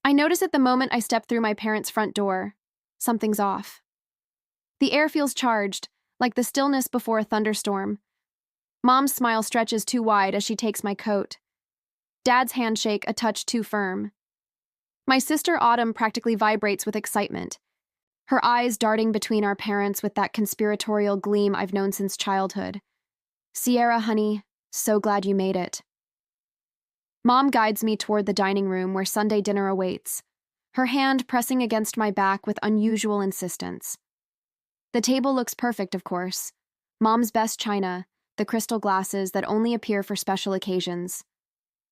I notice it the moment I step through my parents' front door. Something's off. The air feels charged, like the stillness before a thunderstorm. Mom's smile stretches too wide as she takes my coat. Dad's handshake a touch too firm. My sister Autumn practically vibrates with excitement, her eyes darting between our parents with that conspiratorial gleam I've known since childhood. "Sierra, honey, so glad you made it." Mom guides me toward the dining room where Sunday dinner awaits, her hand pressing against my back with unusual insistence. The table looks perfect, of course. Mom's best china, the crystal glasses that only appear for special occasions.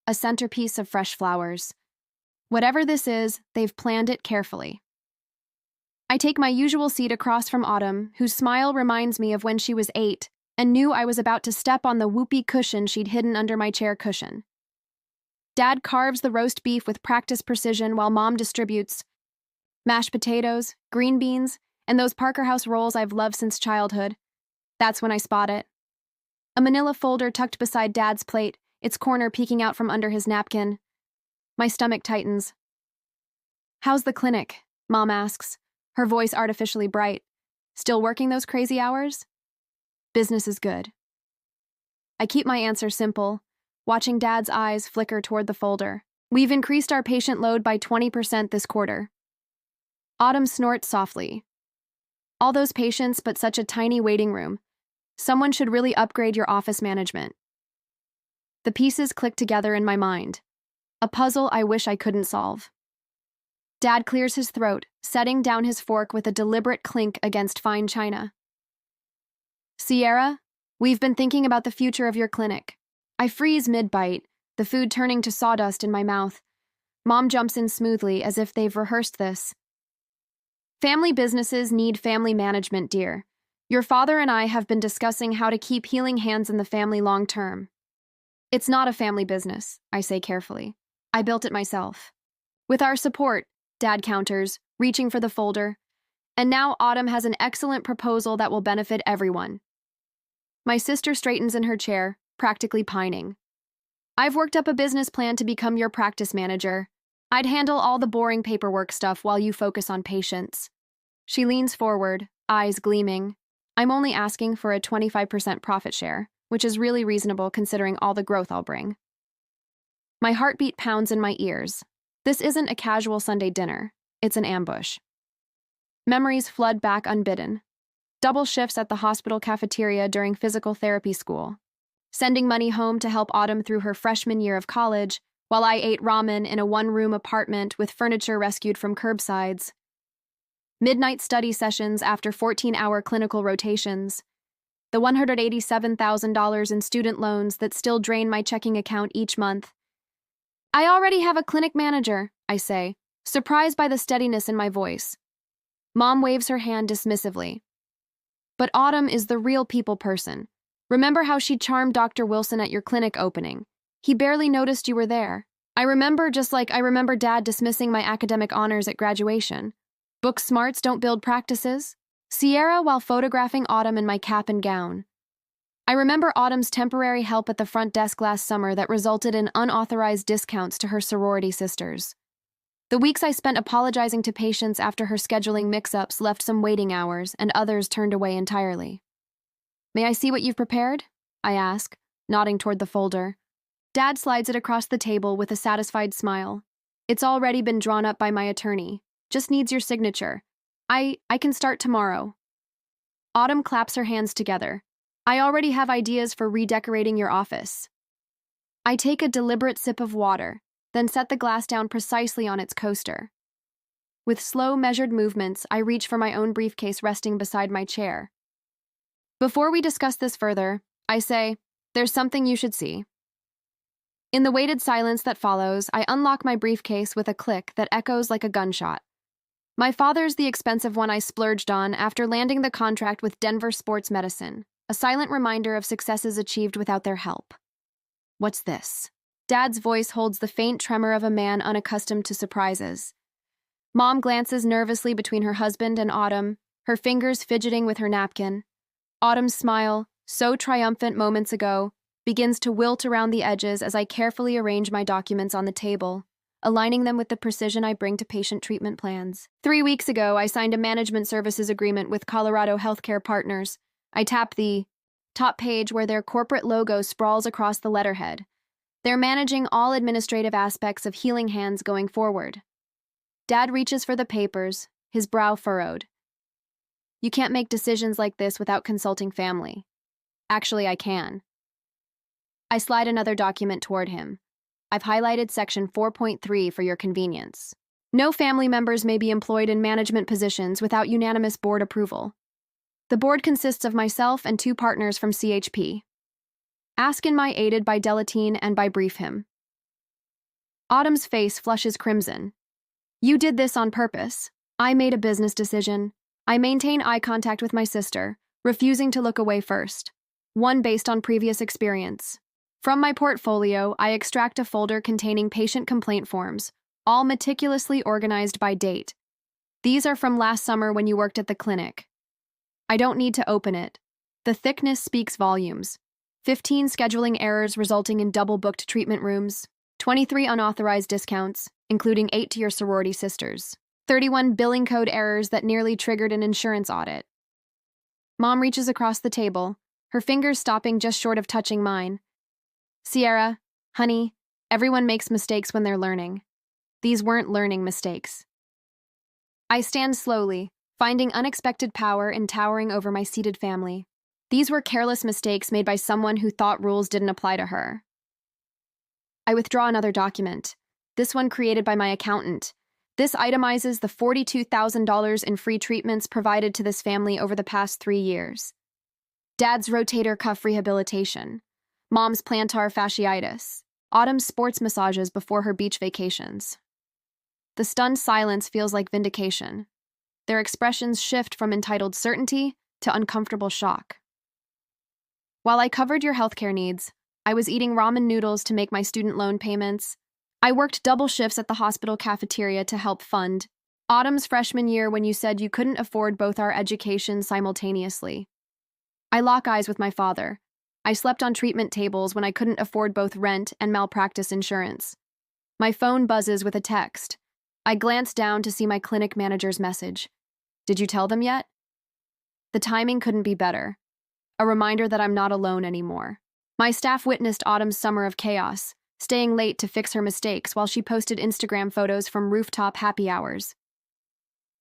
A centerpiece of fresh flowers. Whatever this is, they've planned it carefully. I take my usual seat across from Autumn, whose smile reminds me of when she was 8 and knew I was about to step on the whoopee cushion she'd hidden under my chair cushion. Dad carves the roast beef with practiced precision while Mom distributes mashed potatoes, green beans, and those Parker House rolls I've loved since childhood. That's when I spot it. A manila folder tucked beside Dad's plate, its corner peeking out from under his napkin. My stomach tightens. "How's the clinic?" Mom asks, her voice artificially bright. "Still working those crazy hours?" "Business is good." I keep my answer simple, watching Dad's eyes flicker toward the folder. "We've increased our patient load by 20% this quarter." Autumn snorts softly. "All those patients, but such a tiny waiting room. Someone should really upgrade your office management." The pieces click together in my mind. A puzzle I wish I couldn't solve. Dad clears his throat, setting down his fork with a deliberate clink against fine china. "Sierra, we've been thinking about the future of your clinic." I freeze mid-bite, the food turning to sawdust in my mouth. Mom jumps in smoothly, as if they've rehearsed this. "Family businesses need family management, dear. Your father and I have been discussing how to keep healing hands in the family long-term." "It's not a family business," I say carefully. "I built it myself." "With our support," Dad counters, reaching for the folder. "And now Autumn has an excellent proposal that will benefit everyone." My sister straightens in her chair, practically pining. "I've worked up a business plan to become your practice manager. I'd handle all the boring paperwork stuff while you focus on patients." She leans forward, eyes gleaming. "I'm only asking for a 25% profit share, which is really reasonable considering all the growth I'll bring." My heartbeat pounds in my ears. This isn't a casual Sunday dinner. It's an ambush. Memories flood back unbidden. Double shifts at the hospital cafeteria during physical therapy school. Sending money home to help Autumn through her freshman year of college, while I ate ramen in a one-room apartment with furniture rescued from curbsides. Midnight study sessions after 14-hour clinical rotations. The $187,000 in student loans that still drain my checking account each month. "I already have a clinic manager," I say, surprised by the steadiness in my voice. Mom waves her hand dismissively. "But Autumn is the real people person. Remember how she charmed Dr. Wilson at your clinic opening? He barely noticed you were there. I remember just like I remember Dad dismissing my academic honors at graduation. Book smarts don't build practices." Sierra while photographing Autumn in my cap and gown. I remember Autumn's temporary help at the front desk last summer that resulted in unauthorized discounts to her sorority sisters. The weeks I spent apologizing to patients after her scheduling mix-ups left some waiting hours, and others turned away entirely. "May I see what you've prepared?" I ask, nodding toward the folder. Dad slides it across the table with a satisfied smile. "It's already been drawn up by my attorney. Just needs your signature. I can start tomorrow." Autumn claps her hands together. "I already have ideas for redecorating your office." I take a deliberate sip of water, then set the glass down precisely on its coaster. With slow, measured movements, I reach for my own briefcase resting beside my chair. "Before we discuss this further," I say, "there's something you should see." In the weighted silence that follows, I unlock my briefcase with a click that echoes like a gunshot. My father's the expensive one I splurged on after landing the contract with Denver Sports Medicine, a silent reminder of successes achieved without their help. "What's this?" Dad's voice holds the faint tremor of a man unaccustomed to surprises. Mom glances nervously between her husband and Autumn, her fingers fidgeting with her napkin. Autumn's smile, so triumphant moments ago, begins to wilt around the edges as I carefully arrange my documents on the table. aligning them with the precision I bring to patient treatment plans. 3 weeks ago, I signed a management services agreement with Colorado Healthcare Partners. I tap the top page where their corporate logo sprawls across the letterhead. They're managing all administrative aspects of Healing Hands going forward. Dad reaches for the papers, his brow furrowed. You can't make decisions like this without consulting family. Actually, I can. I slide another document toward him. I've highlighted section 4.3 for your convenience. No family members may be employed in management positions without unanimous board approval. The board consists of myself and 2 partners from CHP. Ask in my aided by Delatine and by brief him. Autumn's face flushes crimson. You did this on purpose. I made a business decision. I maintain eye contact with my sister, refusing to look away first. One based on previous experience. From my portfolio, I extract a folder containing patient complaint forms, all meticulously organized by date. These are from last summer when you worked at the clinic. I don't need to open it. The thickness speaks volumes. 15 scheduling errors resulting in double-booked treatment rooms, 23 unauthorized discounts, including 8 to your sorority sisters, 31 billing code errors that nearly triggered an insurance audit. Mom reaches across the table, her fingers stopping just short of touching mine. Sierra, honey, everyone makes mistakes when they're learning. These weren't learning mistakes. I stand slowly, finding unexpected power in towering over my seated family. These were careless mistakes made by someone who thought rules didn't apply to her. I withdraw another document, this one created by my accountant. This itemizes the $42,000 in free treatments provided to this family over the past 3 years. Dad's rotator cuff rehabilitation, Mom's plantar fasciitis, Autumn's sports massages before her beach vacations. The stunned silence feels like vindication. Their expressions shift from entitled certainty to uncomfortable shock. While I covered your healthcare needs, I was eating ramen noodles to make my student loan payments. I worked double shifts at the hospital cafeteria to help fund Autumn's freshman year when you said you couldn't afford both our educations simultaneously. I lock eyes with my father. I slept on treatment tables when I couldn't afford both rent and malpractice insurance. My phone buzzes with a text. I glance down to see my clinic manager's message. Did you tell them yet? The timing couldn't be better. A reminder that I'm not alone anymore. My staff witnessed Autumn's summer of chaos, staying late to fix her mistakes while she posted Instagram photos from rooftop happy hours.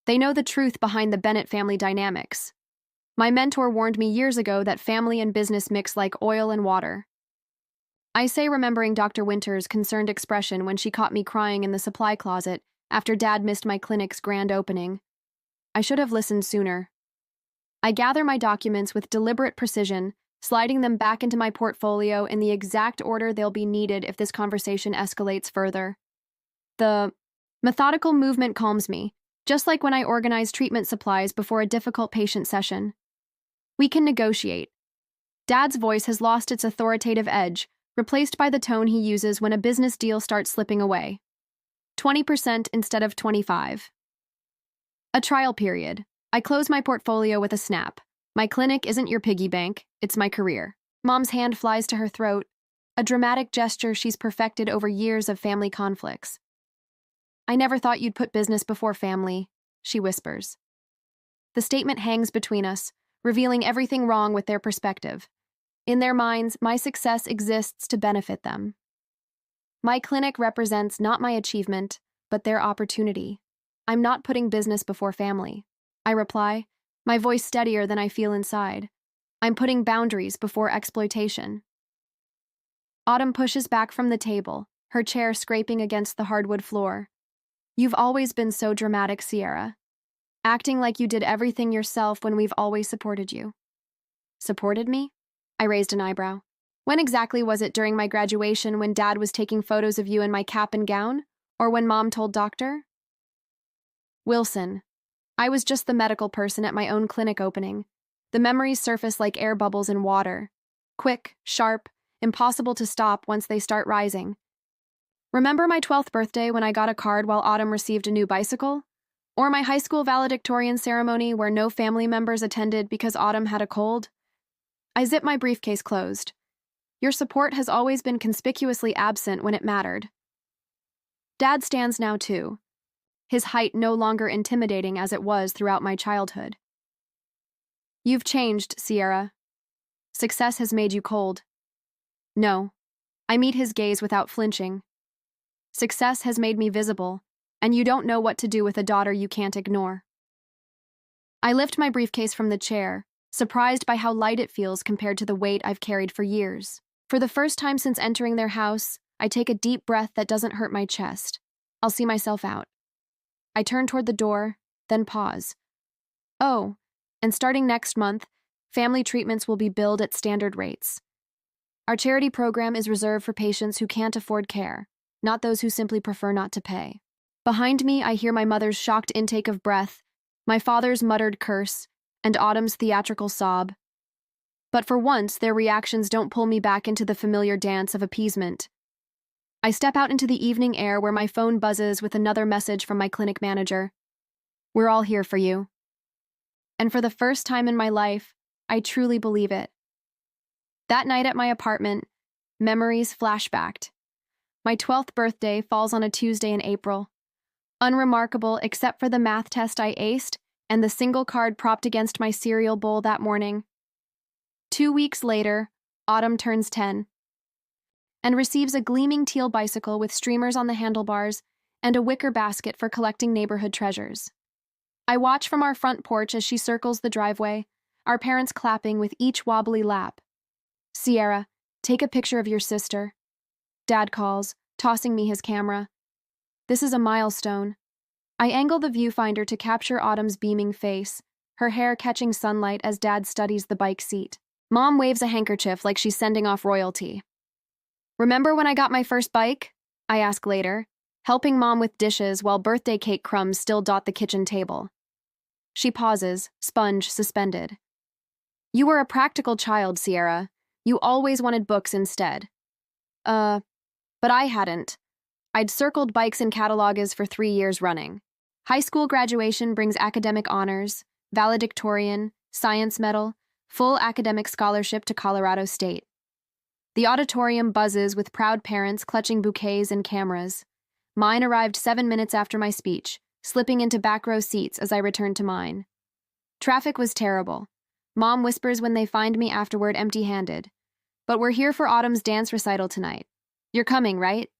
They know the truth behind the Bennett family dynamics. My mentor warned me years ago that family and business mix like oil and water. I say remembering Dr. Winter's concerned expression when she caught me crying in the supply closet after Dad missed my clinic's grand opening. I should have listened sooner. I gather my documents with deliberate precision, sliding them back into my portfolio in the exact order they'll be needed if this conversation escalates further. The methodical movement calms me, just like when I organize treatment supplies before a difficult patient session. We can negotiate. Dad's voice has lost its authoritative edge, replaced by the tone he uses when a business deal starts slipping away. 20% instead of 25%. A trial period. I close my portfolio with a snap. My clinic isn't your piggy bank, it's my career. Mom's hand flies to her throat, a dramatic gesture she's perfected over years of family conflicts. I never thought you'd put business before family, she whispers. The statement hangs between us, revealing everything wrong with their perspective. In their minds, my success exists to benefit them. My clinic represents not my achievement, but their opportunity. I'm not putting business before family. I reply, my voice steadier than I feel inside. I'm putting boundaries before exploitation. Autumn pushes back from the table, her chair scraping against the hardwood floor. You've always been so dramatic, Sierra. Acting like you did everything yourself when we've always supported you. Supported me? I raised an eyebrow. When exactly was it during my graduation when Dad was taking photos of you in my cap and gown? Or when Mom told Doctor? Wilson. I was just the medical person at my own clinic opening. The memories surface like air bubbles in water. Quick, sharp, impossible to stop once they start rising. Remember my 12th birthday when I got a card while Autumn received a new bicycle? Or my high school valedictorian ceremony where no family members attended because Autumn had a cold? I zip my briefcase closed. Your support has always been conspicuously absent when it mattered. Dad stands now too, his height no longer intimidating as it was throughout my childhood. You've changed, Sierra. Success has made you cold. No. I meet his gaze without flinching. Success has made me visible, and you don't know what to do with a daughter you can't ignore. I lift my briefcase from the chair, surprised by how light it feels compared to the weight I've carried for years. For the first time since entering their house, I take a deep breath that doesn't hurt my chest. I'll see myself out. I turn toward the door, then pause. Oh, and starting next month, family treatments will be billed at standard rates. Our charity program is reserved for patients who can't afford care, not those who simply prefer not to pay. Behind me, I hear my mother's shocked intake of breath, my father's muttered curse, and Autumn's theatrical sob. But for once, their reactions don't pull me back into the familiar dance of appeasement. I step out into the evening air where my phone buzzes with another message from my clinic manager. We're all here for you. And for the first time in my life, I truly believe it. That night at my apartment, memories flashbacked. My 12th birthday falls on a Tuesday in April. Unremarkable except for the math test I aced and the single card propped against my cereal bowl that morning. 2 weeks later, Autumn turns 10 and receives a gleaming teal bicycle with streamers on the handlebars and a wicker basket for collecting neighborhood treasures. I watch from our front porch as she circles the driveway, our parents clapping with each wobbly lap. Sierra, take a picture of your sister. Dad calls, tossing me his camera. This is a milestone. I angle the viewfinder to capture Autumn's beaming face, her hair catching sunlight as Dad studies the bike seat. Mom waves a handkerchief like she's sending off royalty. Remember when I got my first bike? I ask later, helping Mom with dishes while birthday cake crumbs still dot the kitchen table. She pauses, sponge suspended. You were a practical child, Sierra. You always wanted books instead. But I hadn't. I'd circled bikes and catalogs for 3 years running. High school graduation brings academic honors, valedictorian, science medal, full academic scholarship to Colorado State. The auditorium buzzes with proud parents clutching bouquets and cameras. Mine arrived 7 minutes after my speech, slipping into back row seats as I returned to mine. Traffic was terrible. Mom whispers when they find me afterward empty-handed. But we're here for Autumn's dance recital tonight. You're coming, right?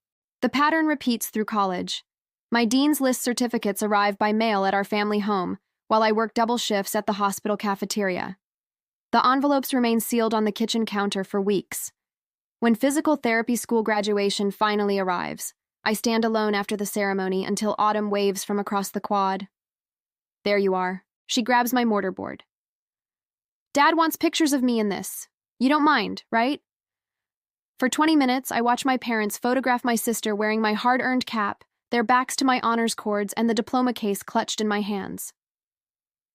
The pattern repeats through college. My Dean's List certificates arrive by mail at our family home, while I work double shifts at the hospital cafeteria. The envelopes remain sealed on the kitchen counter for weeks. When physical therapy school graduation finally arrives, I stand alone after the ceremony until Autumn waves from across the quad. There you are. She grabs my mortarboard. Dad wants pictures of me in this. You don't mind, right? For 20 minutes, I watch my parents photograph my sister wearing my hard-earned cap, their backs to my honors cords and the diploma case clutched in my hands.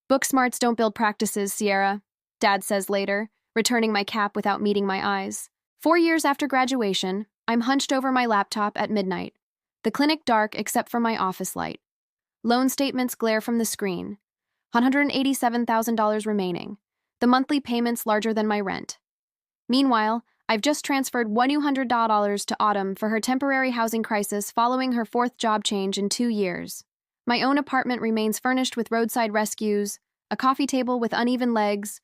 Book smarts don't build practices, Sierra, Dad says later, returning my cap without meeting my eyes. 4 years after graduation, I'm hunched over my laptop at midnight. The clinic dark except for my office light. Loan statements glare from the screen. $187,000 remaining. The monthly payments larger than my rent. Meanwhile, I've just transferred $100 to Autumn for her temporary housing crisis following her 4th job change in 2 years. My own apartment remains furnished with roadside rescues, a coffee table with uneven legs,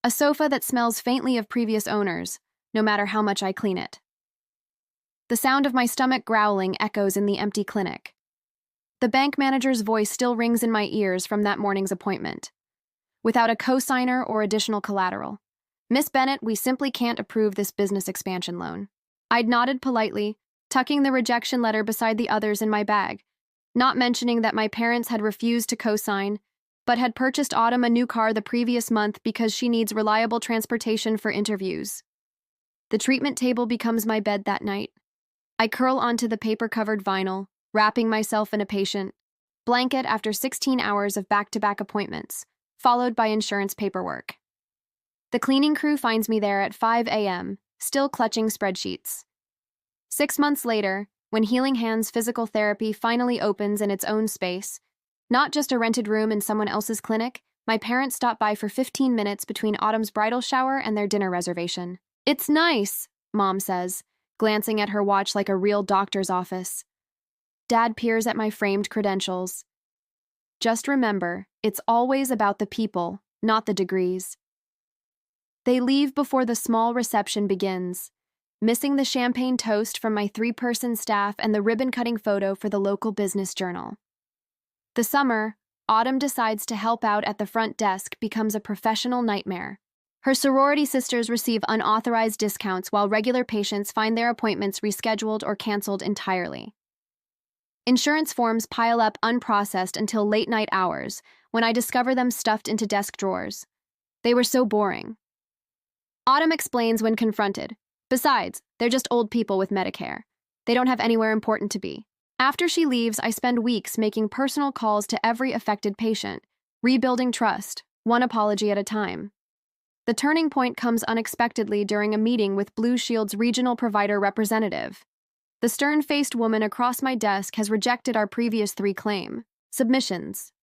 a sofa that smells faintly of previous owners, no matter how much I clean it. The sound of my stomach growling echoes in the empty clinic. The bank manager's voice still rings in my ears from that morning's appointment. Without a cosigner or additional collateral. Miss Bennett, we simply can't approve this business expansion loan. I'd nodded politely, tucking the rejection letter beside the others in my bag, not mentioning that my parents had refused to cosign, but had purchased Autumn a new car the previous month because she needs reliable transportation for interviews. The treatment table becomes my bed that night. I curl onto the paper-covered vinyl, wrapping myself in a patient blanket after 16 hours of back-to-back appointments, followed by insurance paperwork. The cleaning crew finds me there at 5 a.m., still clutching spreadsheets. 6 months later, when Healing Hands Physical Therapy finally opens in its own space, not just a rented room in someone else's clinic, my parents stop by for 15 minutes between Autumn's bridal shower and their dinner reservation. It's nice, Mom says, glancing at her watch like a real doctor's office. Dad peers at my framed credentials. Just remember, it's always about the people, not the degrees. They leave before the small reception begins, missing the champagne toast from my 3-person staff and the ribbon-cutting photo for the local business journal. The summer, Autumn decides to help out at the front desk becomes a professional nightmare. Her sorority sisters receive unauthorized discounts while regular patients find their appointments rescheduled or canceled entirely. Insurance forms pile up unprocessed until late-night hours, when I discover them stuffed into desk drawers. They were so boring. Autumn explains when confronted. Besides, they're just old people with Medicare. They don't have anywhere important to be. After she leaves, I spend weeks making personal calls to every affected patient, rebuilding trust, one apology at a time. The turning point comes unexpectedly during a meeting with Blue Shield's regional provider representative. The stern-faced woman across my desk has rejected our previous 3 submissions.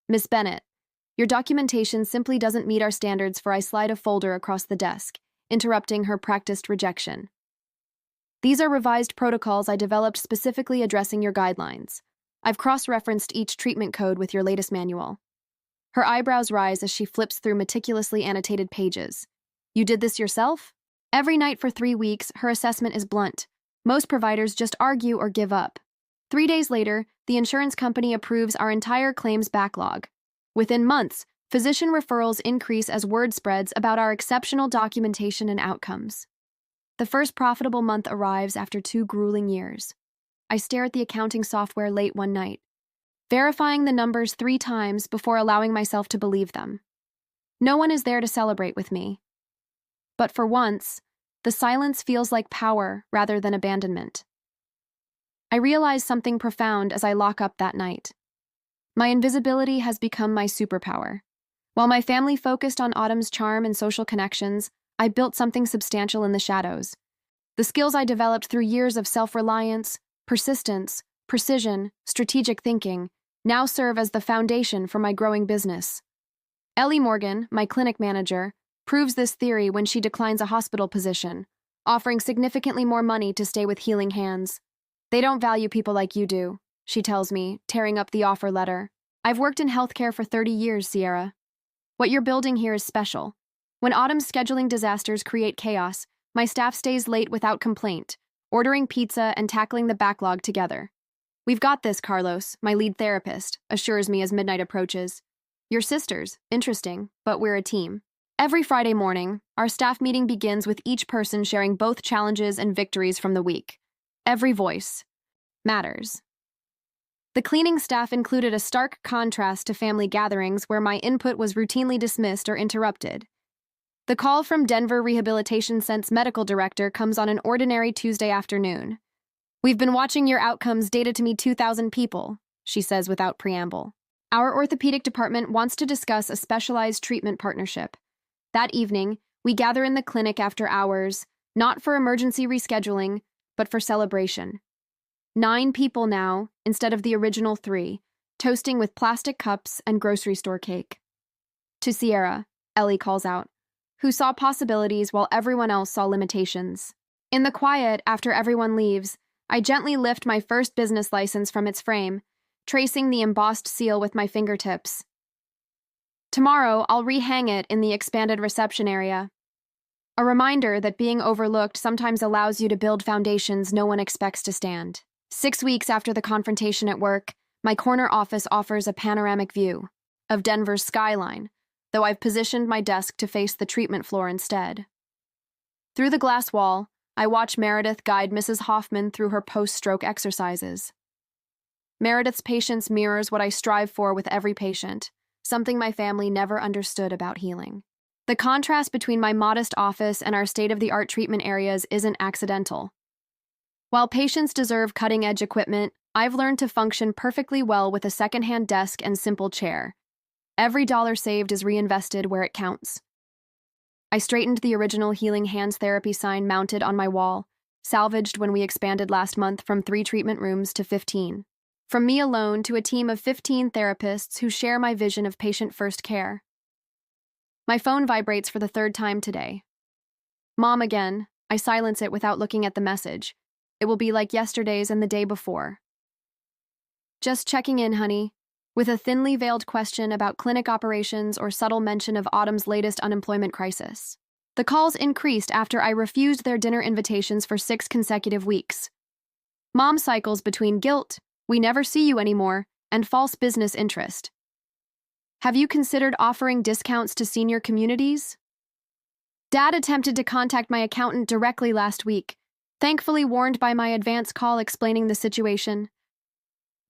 Miss Bennett, your documentation simply doesn't meet our standards for I slide a folder across the desk, interrupting her practiced rejection. These are revised protocols I developed specifically addressing your guidelines. I've cross-referenced each treatment code with your latest manual. Her eyebrows rise as she flips through meticulously annotated pages. You did this yourself? Every night for 3 weeks, her assessment is blunt. Most providers just argue or give up. 3 days later, the insurance company approves our entire claims backlog. Within months, physician referrals increase as word spreads about our exceptional documentation and outcomes. The first profitable month arrives after 2 grueling years. I stare at the accounting software late one night, verifying the numbers 3 times before allowing myself to believe them. No one is there to celebrate with me. But for once, the silence feels like power rather than abandonment. I realize something profound as I lock up that night. My invisibility has become my superpower. While my family focused on Autumn's charm and social connections, I built something substantial in the shadows. The skills I developed through years of self-reliance, persistence, precision, strategic thinking, now serve as the foundation for my growing business. Ellie Morgan, my clinic manager, proves this theory when she declines a hospital position, offering significantly more money to stay with healing hands. They don't value people like you do, she tells me, tearing up the offer letter. I've worked in healthcare for 30 years, Sierra. What you're building here is special. When Autumn's scheduling disasters create chaos, my staff stays late without complaint, ordering pizza and tackling the backlog together. We've got this, Carlos, my lead therapist, assures me as midnight approaches. You're sisters, interesting, but we're a team. Every Friday morning, our staff meeting begins with each person sharing both challenges and victories from the week. Every voice matters. The cleaning staff included a stark contrast to family gatherings where my input was routinely dismissed or interrupted. The call from Denver Rehabilitation Center's medical director comes on an ordinary Tuesday afternoon. We've been watching your outcomes data to me 2,000 people, she says without preamble. Our orthopedic department wants to discuss a specialized treatment partnership. That evening, we gather in the clinic after hours, not for emergency rescheduling, but for celebration. 9 people now, instead of the original 3, toasting with plastic cups and grocery store cake. To Sierra, Ellie calls out, who saw possibilities while everyone else saw limitations. In the quiet, after everyone leaves, I gently lift my first business license from its frame, tracing the embossed seal with my fingertips. Tomorrow, I'll rehang it in the expanded reception area. A reminder that being overlooked sometimes allows you to build foundations no one expects to stand. 6 weeks after the confrontation at work, my corner office offers a panoramic view of Denver's skyline, though I've positioned my desk to face the treatment floor instead. Through the glass wall, I watch Meredith guide Mrs. Hoffman through her post-stroke exercises. Meredith's patience mirrors what I strive for with every patient, something my family never understood about healing. The contrast between my modest office and our state-of-the-art treatment areas isn't accidental. While patients deserve cutting-edge equipment, I've learned to function perfectly well with a second-hand desk and simple chair. Every dollar saved is reinvested where it counts. I straightened the original Healing Hands therapy sign mounted on my wall, salvaged when we expanded last month from 3 treatment rooms to 15. From me alone to a team of 15 therapists who share my vision of patient-first care. My phone vibrates for the 3rd time today. Mom again. I silence it without looking at the message. It will be like yesterday's and the day before. Just checking in, honey, with a thinly veiled question about clinic operations or subtle mention of Autumn's latest unemployment crisis. The calls increased after I refused their dinner invitations for 6 consecutive weeks. Mom cycles between guilt, we never see you anymore, and false business interest. Have you considered offering discounts to senior communities? Dad attempted to contact my accountant directly last week, thankfully warned by my advance call explaining the situation.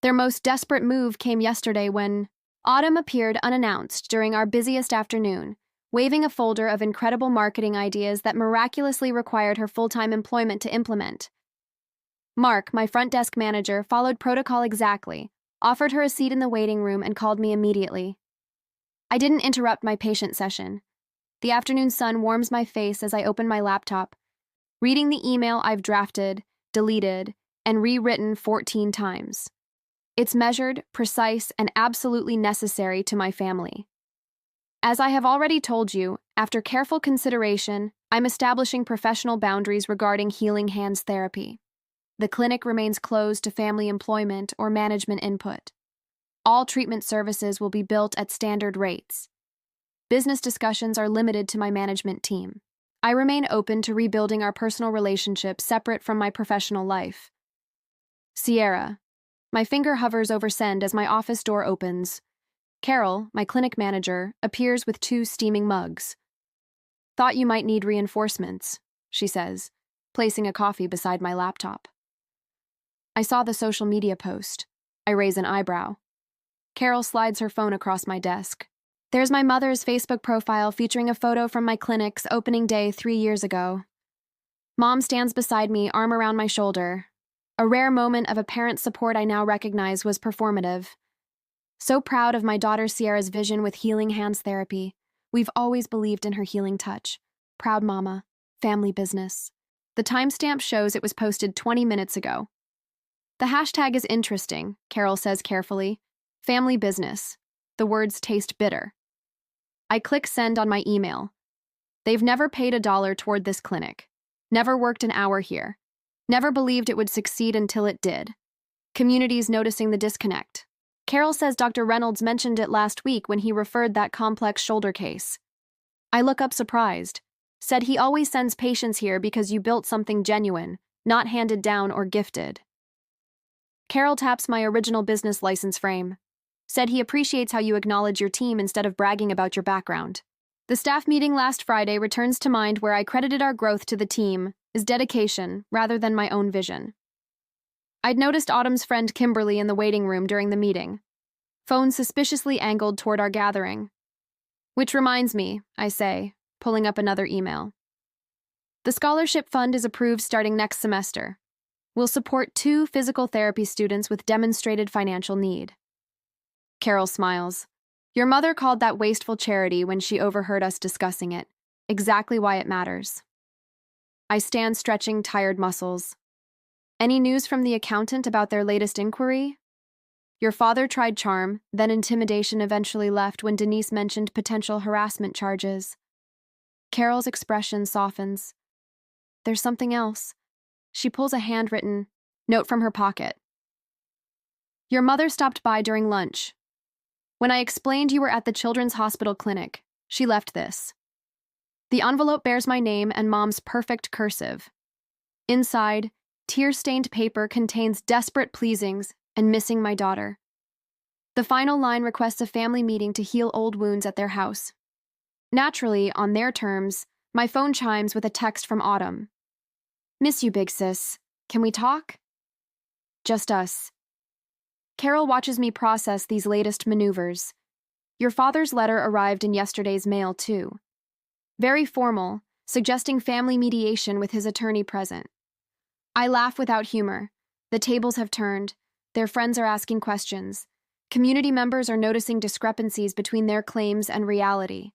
Their most desperate move came yesterday when Autumn appeared unannounced during our busiest afternoon, waving a folder of incredible marketing ideas that miraculously required her full-time employment to implement. Mark, my front desk manager, followed protocol exactly, offered her a seat in the waiting room, and called me immediately. I didn't interrupt my patient session. The afternoon sun warms my face as I open my laptop, reading the email I've drafted, deleted, and rewritten 14 times. It's measured, precise, and absolutely necessary to my family. As I have already told you, after careful consideration, I'm establishing professional boundaries regarding healing hands therapy. The clinic remains closed to family employment or management input. All treatment services will be built at standard rates. Business discussions are limited to my management team. I remain open to rebuilding our personal relationship separate from my professional life. Sierra. My finger hovers over send as my office door opens. Carol, my clinic manager, appears with 2 steaming mugs. Thought you might need reinforcements, she says, placing a coffee beside my laptop. I saw the social media post. I raise an eyebrow. Carol slides her phone across my desk. There's my mother's Facebook profile featuring a photo from my clinic's opening day 3 years ago. Mom stands beside me, arm around my shoulder. A rare moment of apparent support I now recognize was performative. So proud of my daughter Sierra's vision with healing hands therapy. We've always believed in her healing touch. Proud mama. Family business. The timestamp shows it was posted 20 minutes ago. The hashtag is interesting, Carol says carefully. Family business. The words taste bitter. I click send on my email. They've never paid $1 toward this clinic. Never worked an hour here. Never believed it would succeed until it did. Community's noticing the disconnect. Carol says Dr. Reynolds mentioned it last week when he referred that complex shoulder case. I look up surprised. Said he always sends patients here because you built something genuine, not handed down or gifted. Carol taps my original business license frame. Said he appreciates how you acknowledge your team instead of bragging about your background. The staff meeting last Friday returns to mind where I credited our growth to the team is dedication rather than my own vision. I'd noticed Autumn's friend Kimberly in the waiting room during the meeting. Phone suspiciously angled toward our gathering. Which reminds me, I say, pulling up another email. The scholarship fund is approved starting next semester. We'll support 2 physical therapy students with demonstrated financial need. Carol smiles. Your mother called that wasteful charity when she overheard us discussing it. Exactly why it matters. I stand stretching tired muscles. Any news from the accountant about their latest inquiry? Your father tried charm, then intimidation eventually left when Denise mentioned potential harassment charges. Carol's expression softens. There's something else. She pulls a handwritten note from her pocket. Your mother stopped by during lunch. When I explained you were at the Children's Hospital Clinic, she left this. The envelope bears my name and Mom's perfect cursive. Inside, tear-stained paper contains desperate pleasings and missing my daughter. The final line requests a family meeting to heal old wounds at their house. Naturally, on their terms, my phone chimes with a text from Autumn. Miss you, big sis. Can we talk? Just us. Carol watches me process these latest maneuvers. Your father's letter arrived in yesterday's mail, too. Very formal, suggesting family mediation with his attorney present. I laugh without humor. The tables have turned. Their friends are asking questions. Community members are noticing discrepancies between their claims and reality.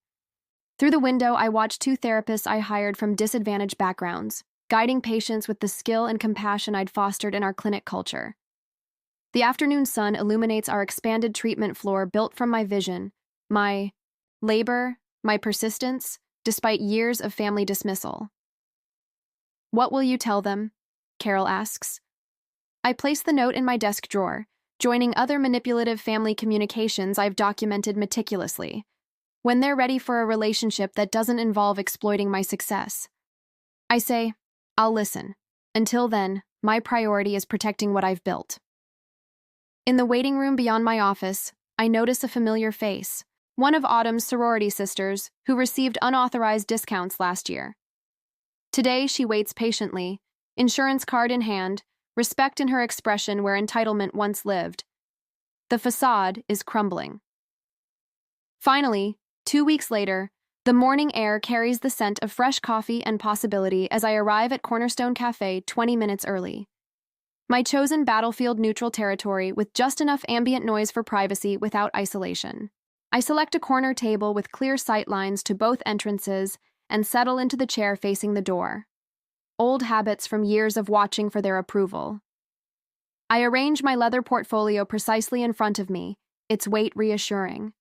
Through the window, I watch 2 therapists I hired from disadvantaged backgrounds, guiding patients with the skill and compassion I'd fostered in our clinic culture. The afternoon sun illuminates our expanded treatment floor built from my vision, my labor, my persistence, despite years of family dismissal. What will you tell them? Carol asks. I place the note in my desk drawer, joining other manipulative family communications I've documented meticulously. When they're ready for a relationship that doesn't involve exploiting my success, I say, I'll listen. Until then, my priority is protecting what I've built. In the waiting room beyond my office, I notice a familiar face, one of Autumn's sorority sisters who received unauthorized discounts last year. Today, she waits patiently, insurance card in hand, respect in her expression where entitlement once lived. The facade is crumbling. Finally, 2 weeks later, the morning air carries the scent of fresh coffee and possibility as I arrive at Cornerstone Cafe 20 minutes early. My chosen battlefield-neutral territory with just enough ambient noise for privacy without isolation. I select a corner table with clear sight lines to both entrances and settle into the chair facing the door. Old habits from years of watching for their approval. I arrange my leather portfolio precisely in front of me, its weight reassuring.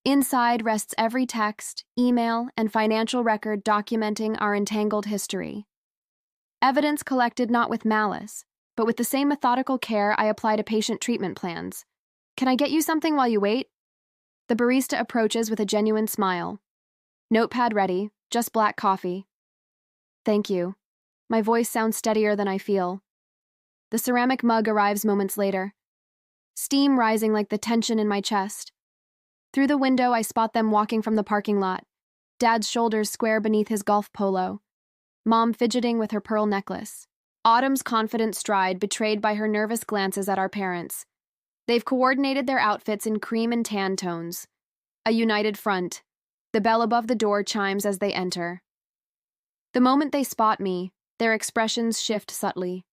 Inside rests every text, email, and financial record documenting our entangled history. Evidence collected not with malice, but with the same methodical care I apply to patient treatment plans. Can I get you something while you wait? The barista approaches with a genuine smile. Notepad ready, just black coffee. Thank you. My voice sounds steadier than I feel. The ceramic mug arrives moments later, steam rising like the tension in my chest. Through the window, I spot them walking from the parking lot, Dad's shoulders square beneath his golf polo, Mom fidgeting with her pearl necklace. Autumn's confident stride betrayed by her nervous glances at our parents. They've coordinated their outfits in cream and tan tones. A united front. The bell above the door chimes as they enter. The moment they spot me, their expressions shift subtly.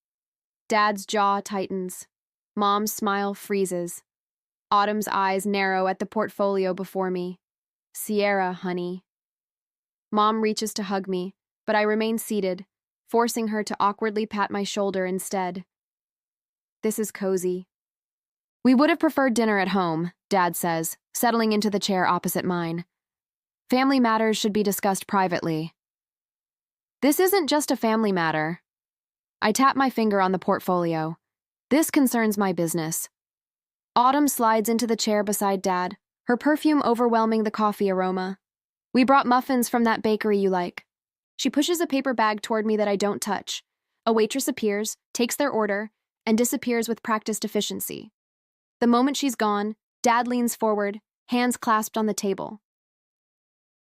Dad's jaw tightens. Mom's smile freezes. Autumn's eyes narrow at the portfolio before me. Sierra, honey. Mom reaches to hug me, but I remain seated, forcing her to awkwardly pat my shoulder instead. This is cozy. We would have preferred dinner at home, Dad says, settling into the chair opposite mine. Family matters should be discussed privately. This isn't just a family matter. I tap my finger on the portfolio. This concerns my business. Autumn slides into the chair beside Dad, her perfume overwhelming the coffee aroma. We brought muffins from that bakery you like. She pushes a paper bag toward me that I don't touch. A waitress appears, takes their order, and disappears with practiced efficiency. The moment she's gone, Dad leans forward, hands clasped on the table.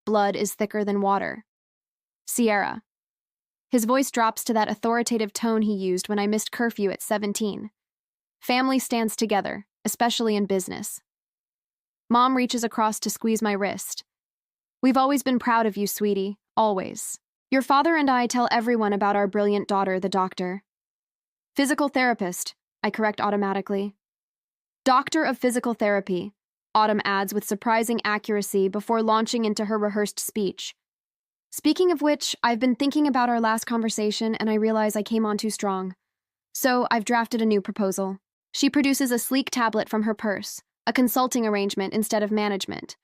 Blood is thicker than water. Sierra. His voice drops to that authoritative tone he used when I missed curfew at 17. Family stands together, especially in business. Mom reaches across to squeeze my wrist. We've always been proud of you, sweetie, always. Your father and I tell everyone about our brilliant daughter, the doctor. Physical therapist, I correct automatically. Doctor of physical therapy, Autumn adds with surprising accuracy before launching into her rehearsed speech. Speaking of which, I've been thinking about our last conversation and I realize I came on too strong. So I've drafted a new proposal. She produces a sleek tablet from her purse, a consulting arrangement instead of management.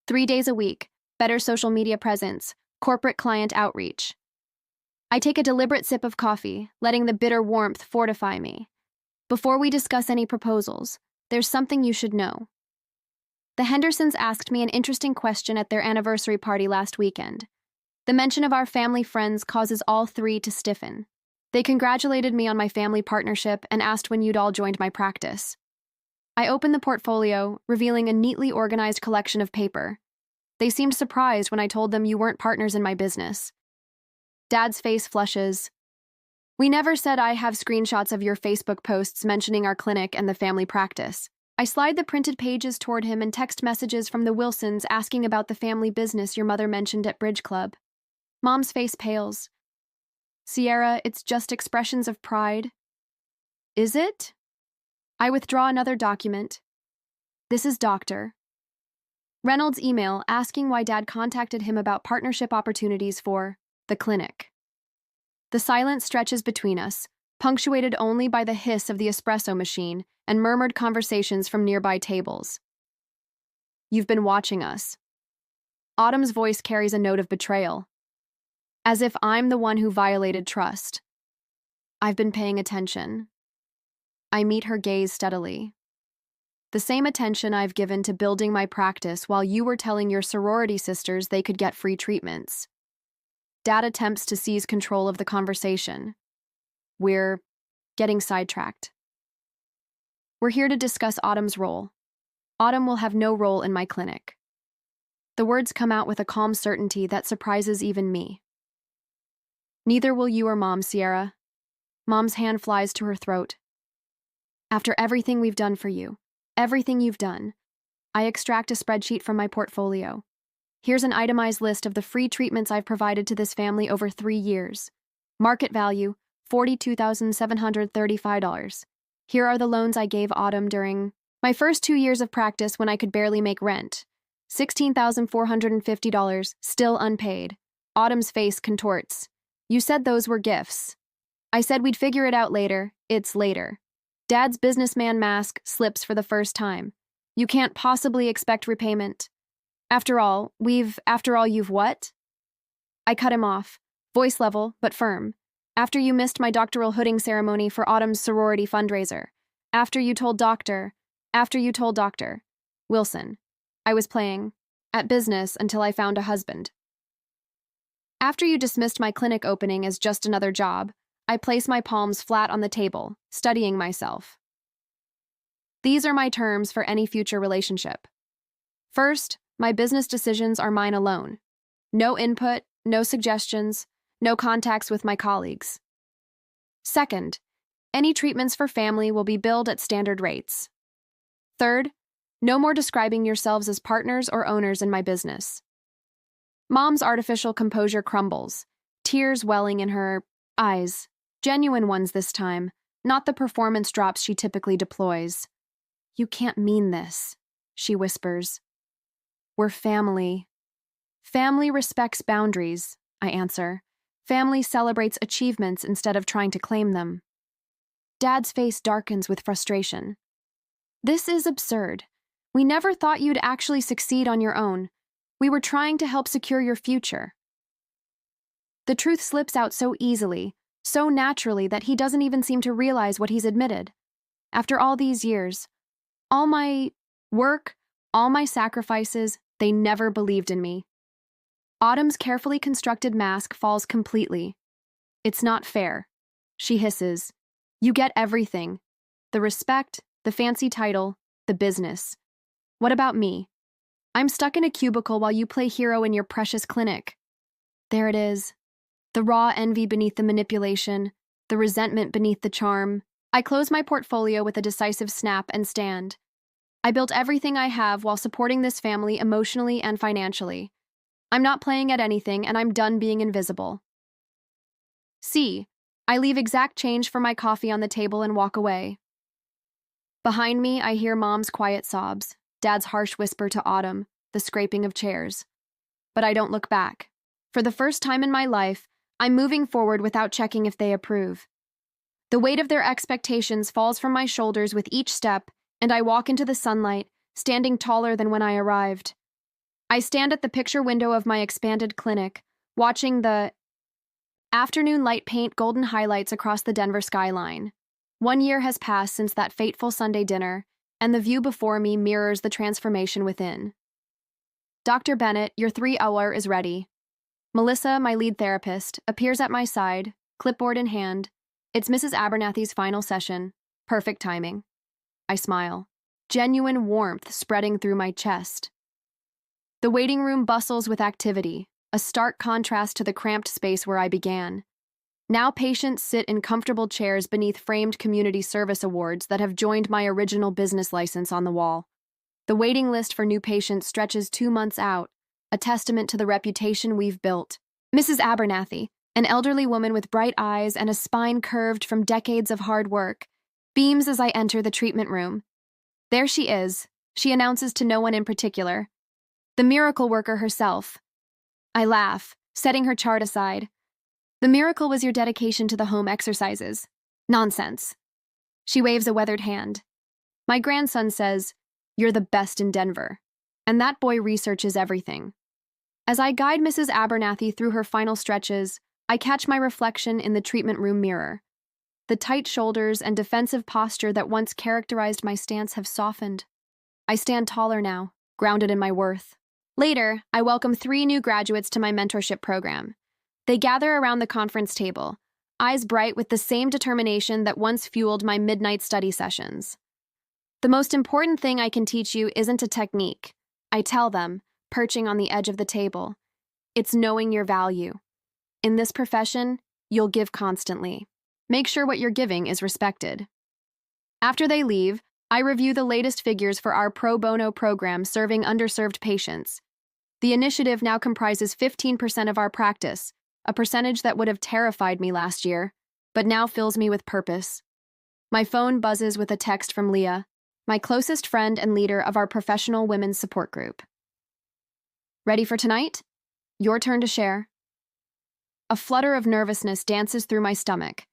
3 days a week, better social media presence, corporate client outreach. I take a deliberate sip of coffee, letting the bitter warmth fortify me. Before we discuss any proposals, there's something you should know. The Hendersons asked me an interesting question at their anniversary party last weekend. The mention of our family friends causes all three to stiffen. They congratulated me on my family partnership and asked when you'd all joined my practice. I opened the portfolio, revealing a neatly organized collection of paper. They seemed surprised when I told them you weren't partners in my business. Dad's face flushes. We never said I have screenshots of your Facebook posts mentioning our clinic and the family practice. I slide the printed pages toward him and text messages from the Wilsons asking about the family business your mother mentioned at Bridge Club. Mom's face pales. Sierra, it's just expressions of pride. Is it? I withdraw another document. This is Dr. Reynolds' email asking why Dad contacted him about partnership opportunities for the clinic. The silence stretches between us, punctuated only by the hiss of the espresso machine and murmured conversations from nearby tables. You've been watching us. Autumn's voice carries a note of betrayal. As if I'm the one who violated trust. I've been paying attention. I meet her gaze steadily. The same attention I've given to building my practice while you were telling your sorority sisters they could get free treatments. Dad attempts to seize control of the conversation. We're getting sidetracked. We're here to discuss Autumn's role. Autumn will have no role in my clinic. The words come out with a calm certainty that surprises even me. Neither will you or Mom, Sierra. Mom's hand flies to her throat. After everything we've done for you, everything you've done, I extract a spreadsheet from my portfolio. Here's an itemized list of the free treatments I've provided to this family over 3 years. Market value, $42,735. Here are the loans I gave Autumn during my first 2 years of practice when I could barely make rent. $16,450, still unpaid. Autumn's face contorts. You said those were gifts. I said we'd figure it out later. It's later. Dad's businessman mask slips for the first time. You can't possibly expect repayment. After all, you've what? I cut him off, voice level but firm. After you missed my doctoral hooding ceremony for Autumn's sorority fundraiser. After you told Dr. Wilson. I was playing at business until I found a husband. After you dismissed my clinic opening as just another job, I place my palms flat on the table, studying myself. These are my terms for any future relationship. First, my business decisions are mine alone. No input, no suggestions, no contacts with my colleagues. Second, any treatments for family will be billed at standard rates. Third, no more describing yourselves as partners or owners in my business. Mom's artificial composure crumbles, tears welling in her eyes, genuine ones this time, not the performance drops she typically deploys. You can't mean this, she whispers. We're family. Family respects boundaries, I answer. Family celebrates achievements instead of trying to claim them. Dad's face darkens with frustration. This is absurd. We never thought you'd actually succeed on your own. We were trying to help secure your future. The truth slips out so easily, so naturally that he doesn't even seem to realize what he's admitted. After all these years, all my work, all my sacrifices, they never believed in me. Autumn's carefully constructed mask falls completely. It's not fair, she hisses. You get everything. The respect, the fancy title, the business. What about me? I'm stuck in a cubicle while you play hero in your precious clinic. There it is. The raw envy beneath the manipulation, the resentment beneath the charm. I close my portfolio with a decisive snap and stand. I built everything I have while supporting this family emotionally and financially. I'm not playing at anything, and I'm done being invisible. See, I leave exact change for my coffee on the table and walk away. Behind me, I hear Mom's quiet sobs, Dad's harsh whisper to Autumn, the scraping of chairs. But I don't look back. For the first time in my life, I'm moving forward without checking if they approve. The weight of their expectations falls from my shoulders with each step, and I walk into the sunlight, standing taller than when I arrived. I stand at the picture window of my expanded clinic, watching the afternoon light paint golden highlights across the Denver skyline. 1 year has passed since that fateful Sunday dinner, and the view before me mirrors the transformation within. Dr. Bennett, your 3-hour is ready. Melissa, my lead therapist, appears at my side, clipboard in hand. It's Mrs. Abernathy's final session. Perfect timing. I smile, genuine warmth spreading through my chest. The waiting room bustles with activity, a stark contrast to the cramped space where I began. Now patients sit in comfortable chairs beneath framed community service awards that have joined my original business license on the wall. The waiting list for new patients stretches 2 months out, a testament to the reputation we've built. Mrs. Abernathy, an elderly woman with bright eyes and a spine curved from decades of hard work, beams as I enter the treatment room. There she is, she announces to no one in particular. The miracle worker herself. I laugh, setting her chart aside. The miracle was your dedication to the home exercises. Nonsense. She waves a weathered hand. My grandson says, "You're the best in Denver." And that boy researches everything. As I guide Mrs. Abernathy through her final stretches, I catch my reflection in the treatment room mirror. The tight shoulders and defensive posture that once characterized my stance have softened. I stand taller now, grounded in my worth. Later, I welcome 3 new graduates to my mentorship program. They gather around the conference table, eyes bright with the same determination that once fueled my midnight study sessions. The most important thing I can teach you isn't a technique, I tell them, perching on the edge of the table. It's knowing your value. In this profession, you'll give constantly. Make sure what you're giving is respected. After they leave, I review the latest figures for our pro bono program serving underserved patients. The initiative now comprises 15% of our practice, a percentage that would have terrified me last year, but now fills me with purpose. My phone buzzes with a text from Leah, my closest friend and leader of our professional women's support group. Ready for tonight? Your turn to share. A flutter of nervousness dances through my stomach.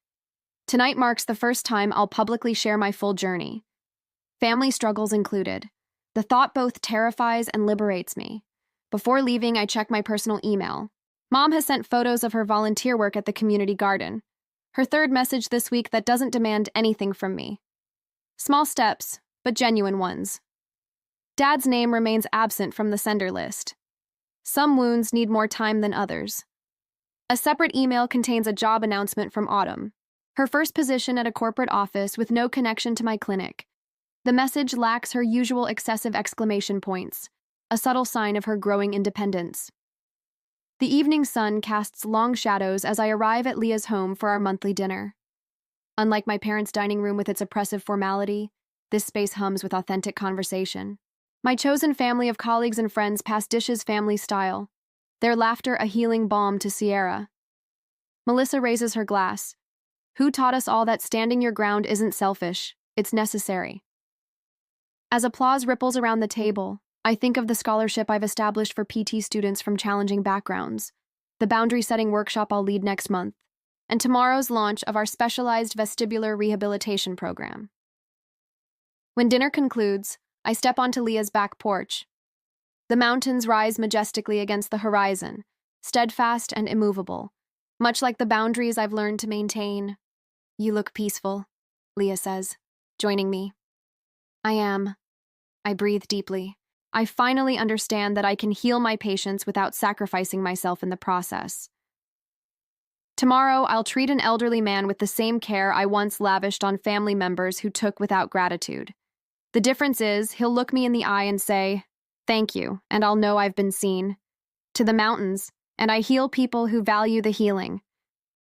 Tonight marks the first time I'll publicly share my full journey. Family struggles included. The thought both terrifies and liberates me. Before leaving, I check my personal email. Mom has sent photos of her volunteer work at the community garden. Her third message this week that doesn't demand anything from me. Small steps, but genuine ones. Dad's name remains absent from the sender list. Some wounds need more time than others. A separate email contains a job announcement from Autumn. Her first position at a corporate office with no connection to my clinic. The message lacks her usual excessive exclamation points, a subtle sign of her growing independence. The evening sun casts long shadows as I arrive at Leah's home for our monthly dinner. Unlike my parents' dining room with its oppressive formality, this space hums with authentic conversation. My chosen family of colleagues and friends pass dishes family style, their laughter a healing balm to Sierra. Melissa raises her glass. Who taught us all that standing your ground isn't selfish, it's necessary? As applause ripples around the table, I think of the scholarship I've established for PT students from challenging backgrounds, the boundary-setting workshop I'll lead next month, and tomorrow's launch of our specialized vestibular rehabilitation program. When dinner concludes, I step onto Leah's back porch. The mountains rise majestically against the horizon, steadfast and immovable, much like the boundaries I've learned to maintain. You look peaceful, Leah says, joining me. I am. I breathe deeply. I finally understand that I can heal my patients without sacrificing myself in the process. Tomorrow, I'll treat an elderly man with the same care I once lavished on family members who took without gratitude. The difference is, he'll look me in the eye and say, "Thank you," and I'll know I've been seen. To the mountains, and I heal people who value the healing.